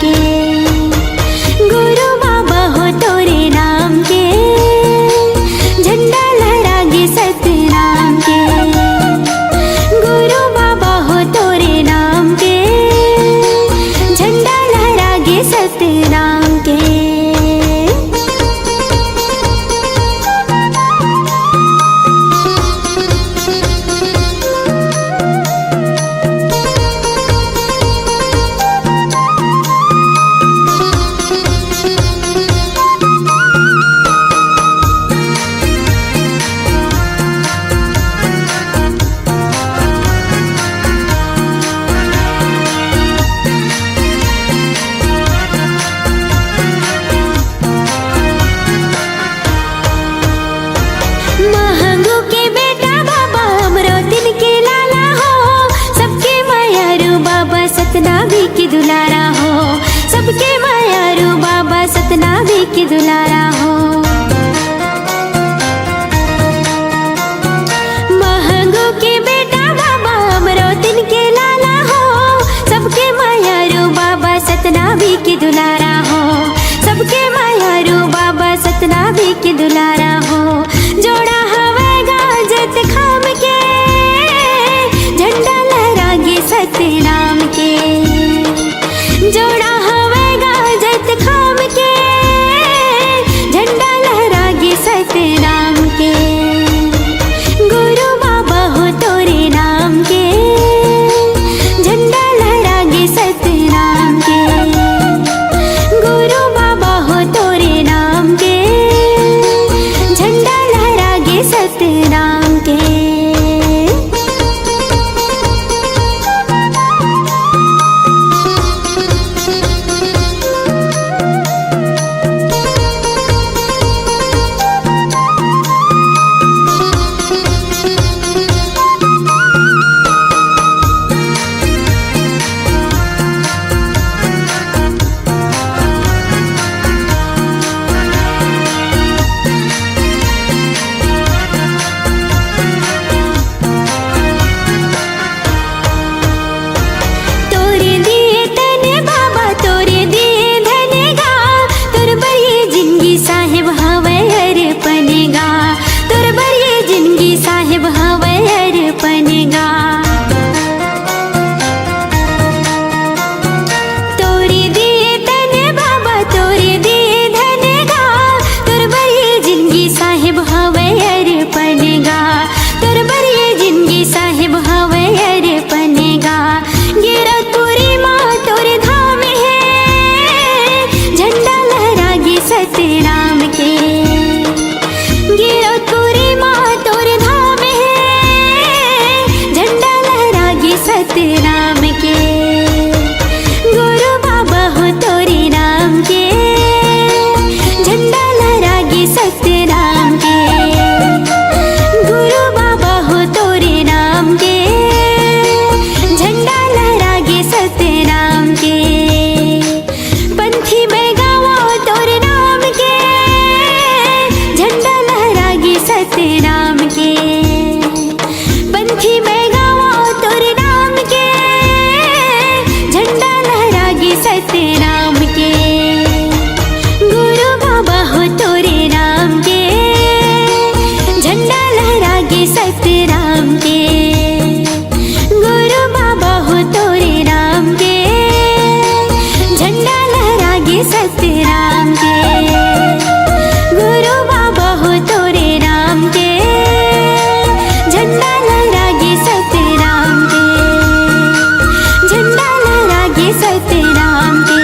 के। गुरु बाबा हो तोरे नाम के, झंडा लहरागे सतनाम के। गुरु बाबा हो तोरे नाम के, झंडा लहरागे सतनाम के। सतनामी की दुलारा हो, सबके मायारू बाबा सतनामी की दुलारा हो। महंगो के बेटा बाबा अमरोतिन के लाला हो, सबके मायारू बाबा सतनामी की दुलारा हो। सबके मायारू बाबा सतनामी की दुलारा हो। जोड़ा हवेगा जत खाम के, झंडा लहरागे सतनाम के। जोड़ा हवेगा जत खाम के, झंडा लहरागे सतनाम के। गुरु बाबा हो तोरे नाम के, झंडा लहरागे सतनाम के। गुरु बाबा हो तोरे नाम के, झंडा लहरागे सतनाम के। सतनाम के गिरतपुरी माँ तोरे धाम है, झंडा लहरागे सतनाम के। गुरु बाबा हो तोरे नाम के, झंडा लहरागे सतनाम के। गुरु बाबा हो तोरे नाम के, झंडा लहरागे सतनाम के। पंथी बेगावा तोरे नाम के, झंडा लहरागे सतनाम के। पंथी बेगावा तोरे नाम के, झंडा लहरागे सतनाम के। गुरु बाबा हो तोरे नाम के, झंडा लहरागे सतनाम के। गुरु बाबा हो तोरे नाम के, झंडा लहरागे सतनाम के। गुरु बाबा हो तोरे नाम के, झंडा लहरागे सतनाम के। झंडा लहरागे सतनाम के,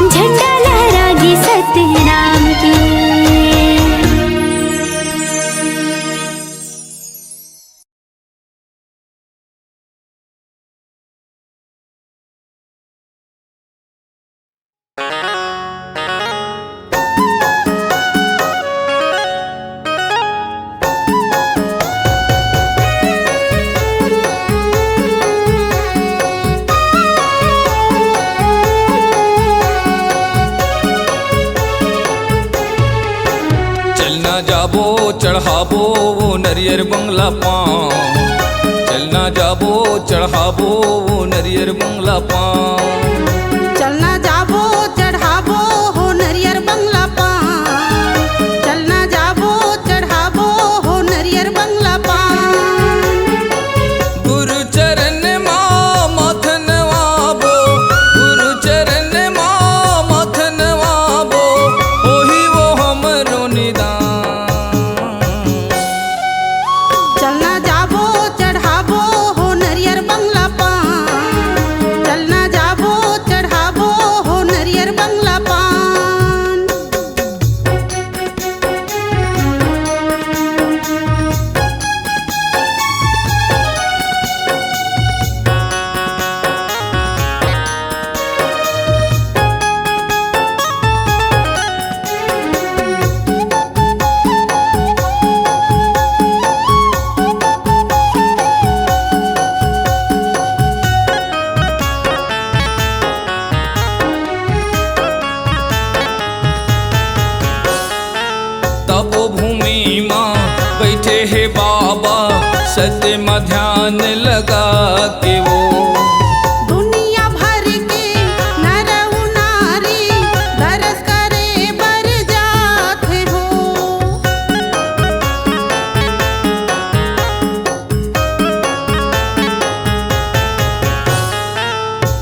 झंडा लहरागे सतनाम के। चलना जाबो चढ़ाबो वो नरियर बंगला पाँव, चलना जाबो चढ़ाबो वो नरियर बंगला पाँव। सत्य में ध्यान लगा के वो दुनिया भर के नर नारी दरस करे बर जाते हो।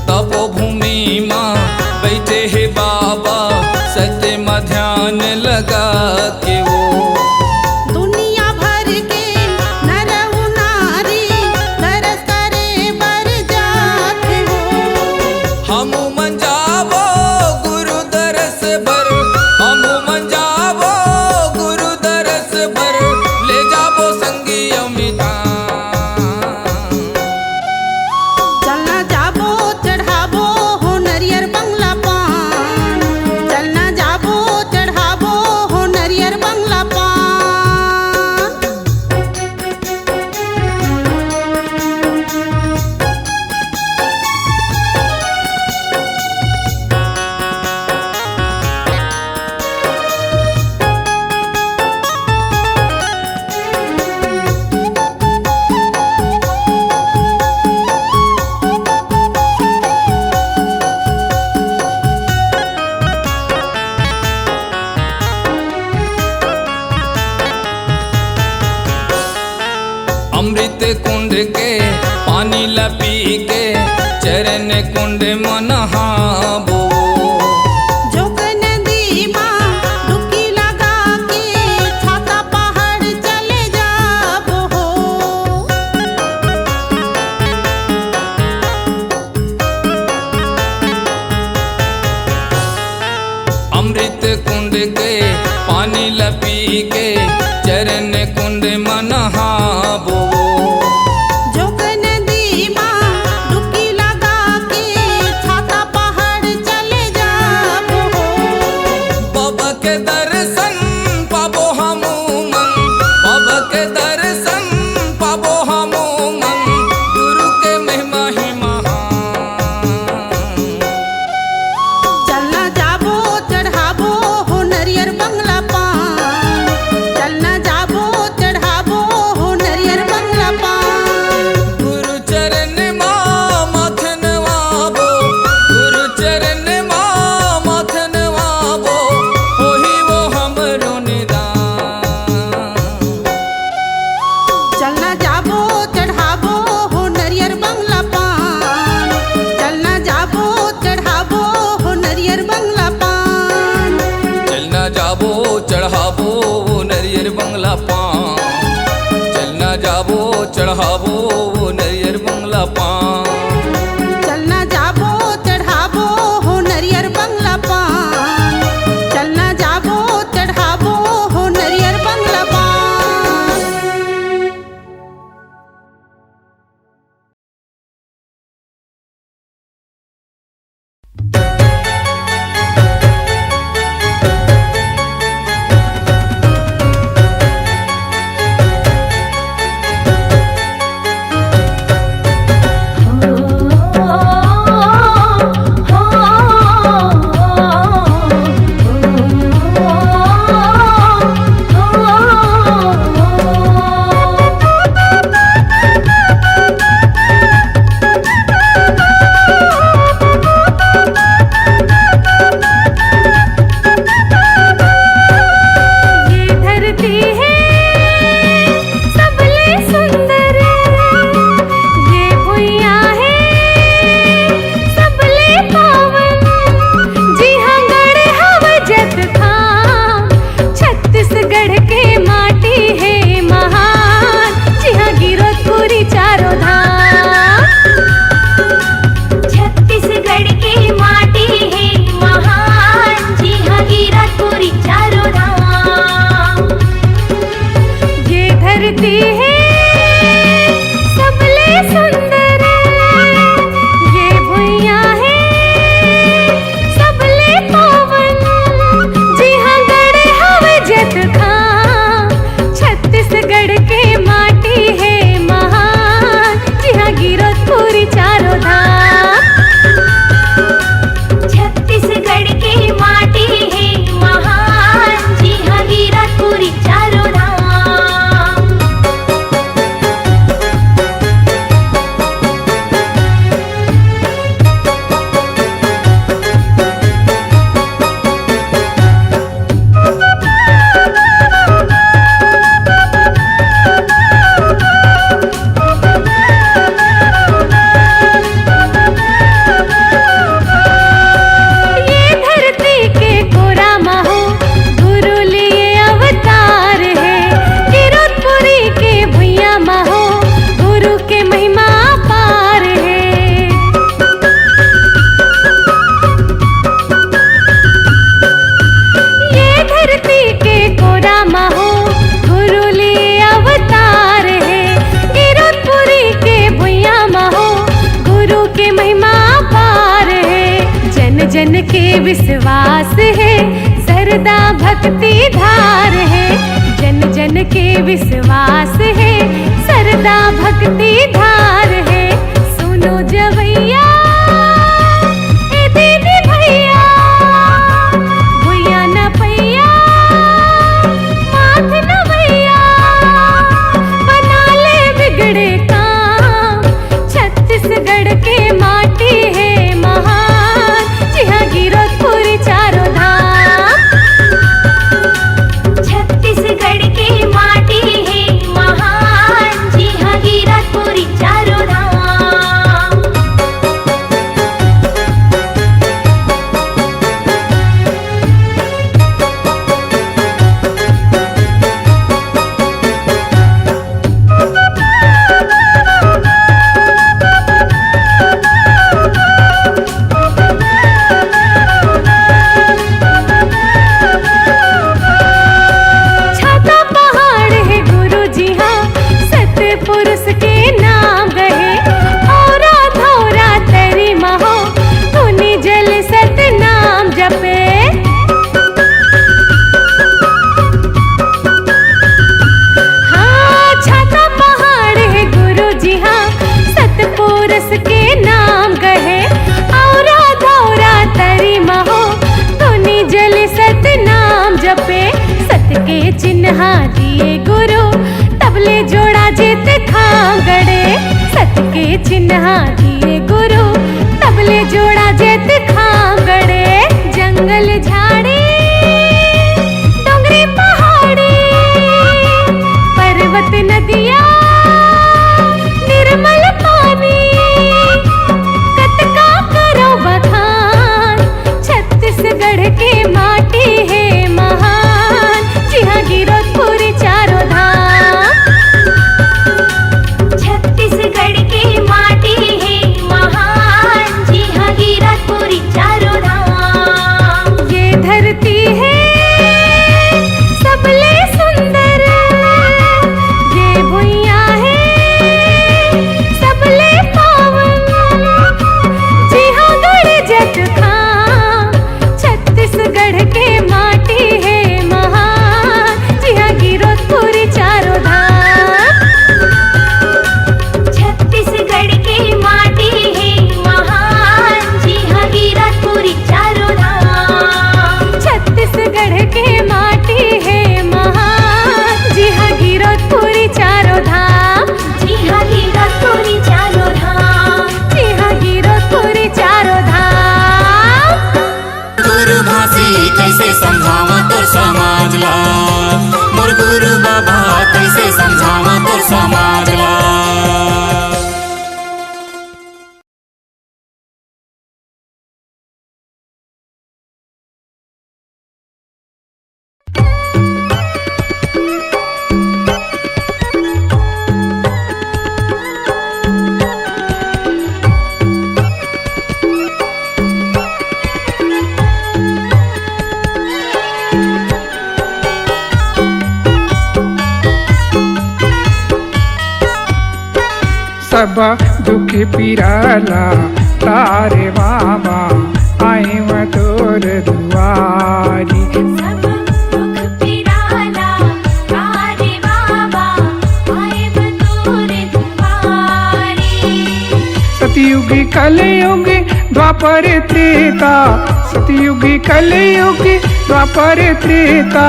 तपोभूमि माँ बैठे है बाबा सत्य में ध्यान लगा के वो दुनिया भर के नर नारी दरस करे बर जाते हो। हम मन जावो गुरु दरस भर, हम मन जावो गुरु दरस भर, ले जावो संगी अमिता। चलना जाबो चढ़ाबो हो नरियर बंगला पान, चलना जाबो चढ़ाबो हो नरियर बंगला पान। अमृत कुंड के पानी ला पी के चरण कुंड में नहाबो। जोग नदी माँ डुबकी लगा के छाता पहाड़ चले जाबो हो। अमृत कुंड के पानी ला पी के चरण कुंड में नहाबो। जोग नदी माँ डुबकी लगा के छाता पहाड़ चले जाबो हो। बाबा के दर्शन पाबो हमू मन, बाबा के दर्शन पाबो हमू मन, गुरु के महिमा ही महान। चलना जाबो चढ़ाबो हो नरियर बंगला पान, चलना जाबो चढ़ाबो जन के विश्वास है, सरदा भक्ति धार है। जन जन के विश्वास है, सरदा भक्ति धार है। सुनो जवैया ए दीदी भैया, भैया न पैया माथ न भैया, बना ले बिगड़े काम। छत्तीसगढ़ के माटी है महान, जी हाँ गिरधपुरी चारों धाम। छत्तीसगढ़ की माटी है महान, जी हाँ गिरधपुरी चारों धाम। छाता पहाड़ है गुरु जी हाँ, सतपुरुष के नाम गए। औरा धौरा तेरी महो, धुनि जल सत नाम जपे। हाँ छाता पहाड़ है गुरु जी हाँ, सतपुरुष के नाम गए। औरा धौरा तेरी महो, धुनि जल सत नाम जपे। सत के चिन्ह दिए गुरु, तबले जोड़ा जित खांगड़े। सत के चिन्ह दिए गुरु, तबले जोड़ा जित खांगड़े। जंगल झाड़ी डोंगरी पहाड़ी, पर्वत नदिया निर्मल पानी, कतका करो बखान। छत्तीसगढ़ के माटी है महान, जी हाँ गिरधपुरी चारों धाम। छत्तीसगढ़ की माटी है महान, जी हाँ गिरधपुरी चारों धाम। ये धरती है सबले सुंदर, ये भुइया है सबले पावन, जी हाँ गढ़ जत खां। छत्तीसगढ़ के माटी है महान, जी हाँ गिरधपुरी चारों धाम। छत्तीसगढ़ की माटी है महान, जी हाँ गिरधपुरी चारों धाम। छत्तीसगढ़ के माटी है महान, जी हाँ गिरधपुरी चारों धाम। जी हाँ गिरधपुरी चारों धाम। जी हाँ गिरधपुरी चारों धाम। गुरुभाषी कैसे समझावा तोर समाज ला, मोर गुरु बाबा कैसे समझावा तोर समाज ला। सब दुख पिराला तारे बाबा, आए व तोर दुआरी। सब दुख पिराला तारे बाबा, आए बतूर दुआरी। सतयुगी कलयुगी द्वापर त्रेता, सतयुगी कलयुगी द्वापर त्रेता,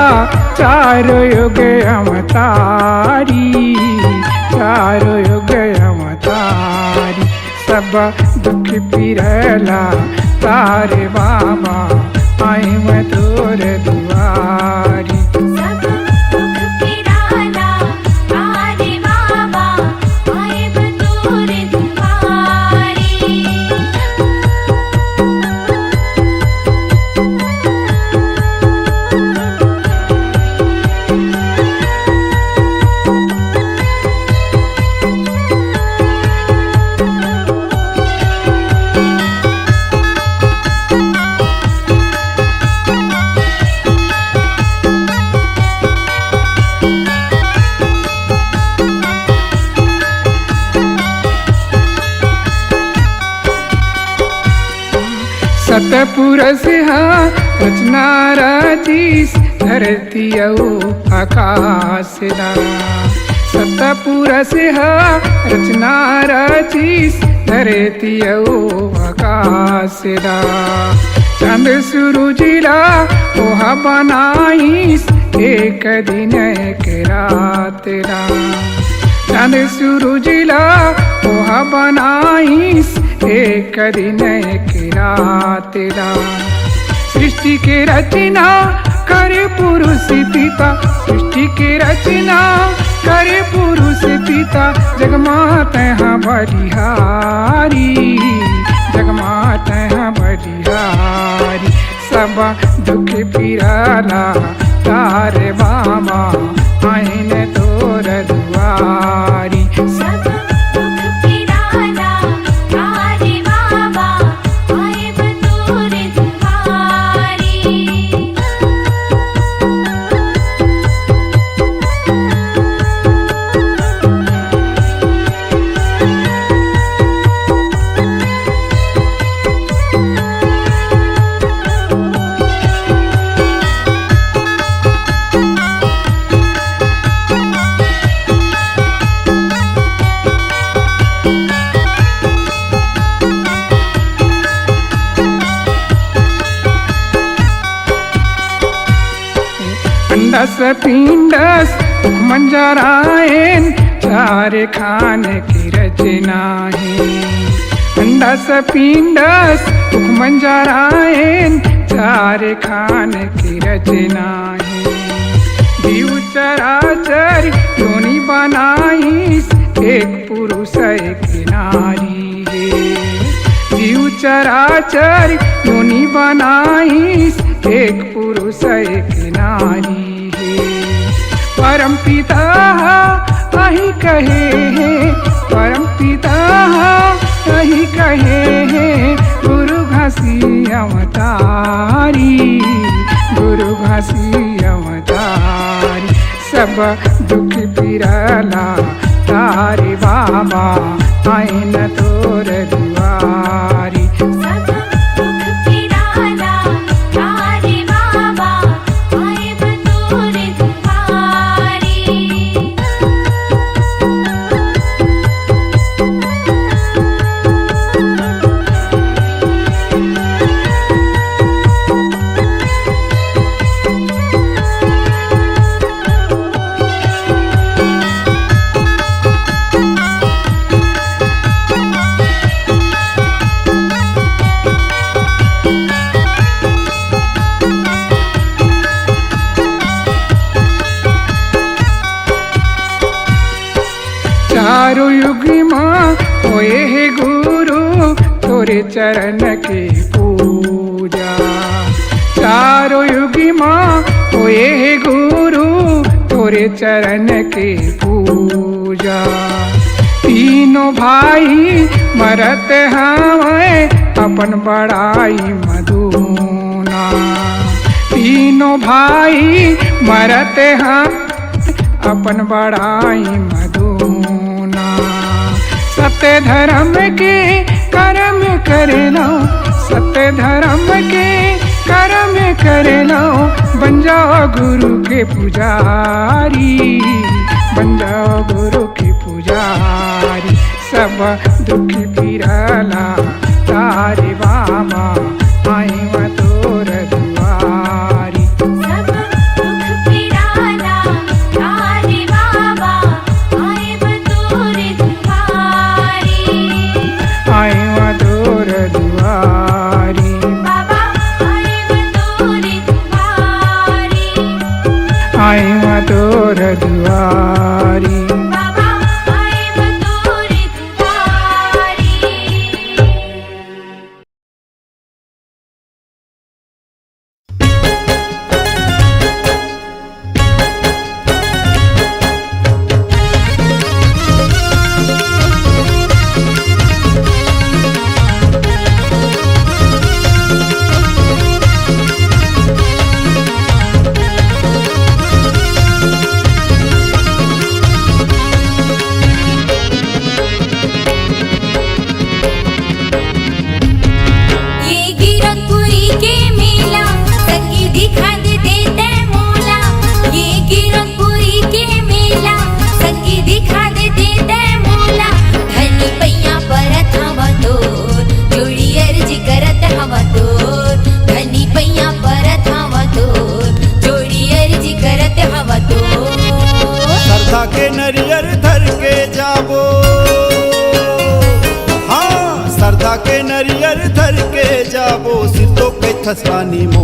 चारों युग अवतारी, चारों युग अवतारी। सब दुख पिरला तारे बाबा, आए व तोर दुआरी। सब दुख पिराला तारे बाबा, आए बतूर दुआरी। सतपुरस रचना रचीस धरती आकाश दा सतपुरस रचना रचीस धरती आकाश दा चंद सूरजिला ओहा बनाईस एक दिन एक रात दा चंद सूरजिला ओहा बनाईस एक दिन एक रात दा सृष्टि के रचना करे पुरुष पिता सृष्टि के रचना करे पुरुष पिता जगमात हाँ बलिहारी जगमात हाँ बलिहारी सब दुख पिराला तारे बाबा आइन तोर दुआरी सब दुख पिराला तारे बाबा आए बतूर दुआरी अंडस पिंडस मंजरायन चार खाने की रचना है अंडस पिंडस मंजरायन चार खाने की रचना है जीव चराचर योनि बनाईस एक पुरुष एक नारी है जीव चराचर योनि बनाईस एक पुरुष एक नारी है परम पिता अहि कहे हैं परम पिता अहि कहे हैं गुरु घसी अवतारी गुरु घसी अवतारी सब दुख पिराला तारे बाबा आइन तोर दुआरी सब दुख पिराला तारे बाबा आए बतूर दुआरी चारों युग माँ होए है गुरु तोरे चरण की पूजा चारों युग माँ होए है गुरु तोरे चरण की पूजा तीनों भाई मरत हमें अपन बड़ाई मधुना तीनों भाई मरत हम अपन बड़ाई मधुना सत्य धर्म के कर्म करे लो सत्य धर्म के कर्म करे लो बन जाओ गुरु के पुजारी बन जाओ गुरु के पुजारी सब दुख पिराला तारे बाबा आई तोर दुआरी सब दुख पिराला तारे बाबा आए बतूर दुआरी आई तोर दुआरी बाबा आए बतूर दुआरी आई तोर दुआरी बाबा आए बतूर दुआरी नरियर धर के जाबो सिर तो के थसवानी मो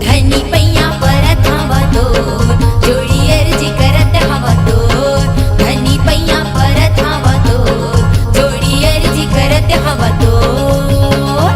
धनी पैया परत हवा तोर जोड़ी अर्जी करत हवा तोर धनी पैया परत हवा तोर जोड़ी अर्जी करत हवा तोर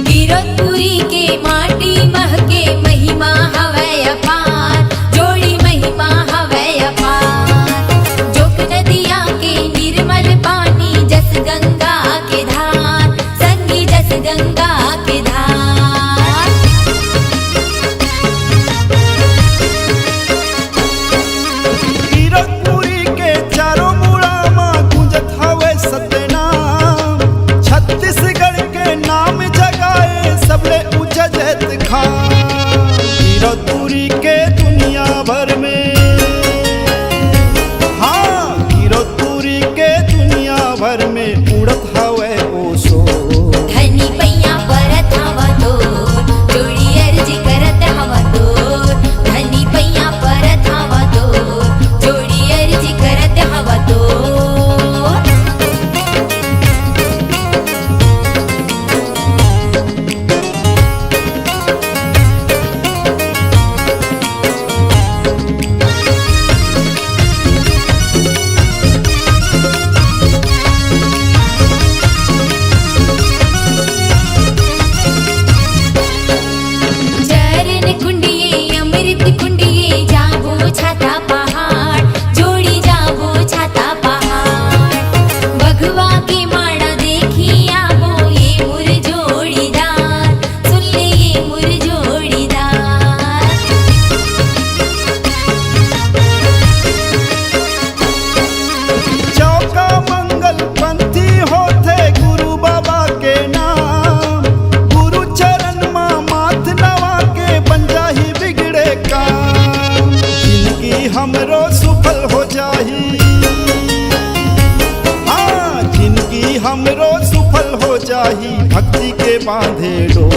गिरतपुरी के माटी महके महिमा हवै अपार जोड़ी महिमा हवै अपार जोक नदिया के निर्मल पानी जस गंगा के धार संगी जस गंगा के धार गिरतपुरी के चारों मुड़ा मां गुंजत हवे सतनाम छत्तीसगढ़ के नाम जगाए सबले उजजत खान गिरतपुरी के दुनिया भर में हाँ गिरतपुरी के दुनिया भर में उड़त हवे ओसो धनी पैया परत हवा तोर जोड़ी अर्जी करत हवा तोर धनी पैया परत हवा तोर जोड़ी अर्जी करत हवा तोर चरण कुंडिये अमृत कुंडिये जाबो छाता पहाड़ जोड़ी जाबो छाता पहाड़ बघवा के माड़ा देखी आबो ये मुर जोड़ीदार सुन ले ये मुर जोड़ीदार चौका मंगल पंथी होते गुरु बाबा के नाम गुरु चरण मां माथ नवा के बन जाही बिगड़े काम जिंदगी हमरो सफल हो जाही हाँ जिंदगी हमरो सफल हो जाही भक्ति के बांधे डो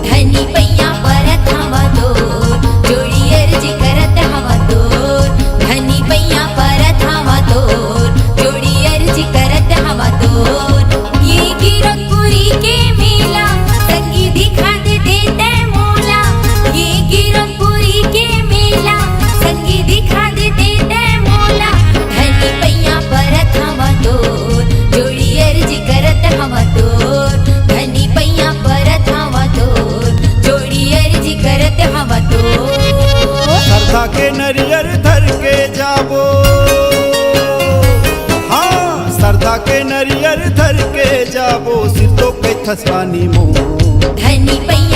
धनी पैया परत हवा तोर जोड़ी अर्जी करत हवा तोर धनी पैया परत हवा तोर जोड़ी अर्जी करत हवा तोर ये गिरतपुरी के मेला संगी दिखा दे देते मोला ये गिरतपुरी के मेला संगी दिखा दे देते मोला धनी पैया परत हवा तोर जोड़ी अर्जी करत हवा तोर धनी पैया परत हवा तोर जोड़ी अर्जी करत हवा तोर श्रद्धा के नरियर धर के जाबो हाँ श्रद्धा के नरियर धर के जाबो सिर तो के थसवानी मो धनी पैया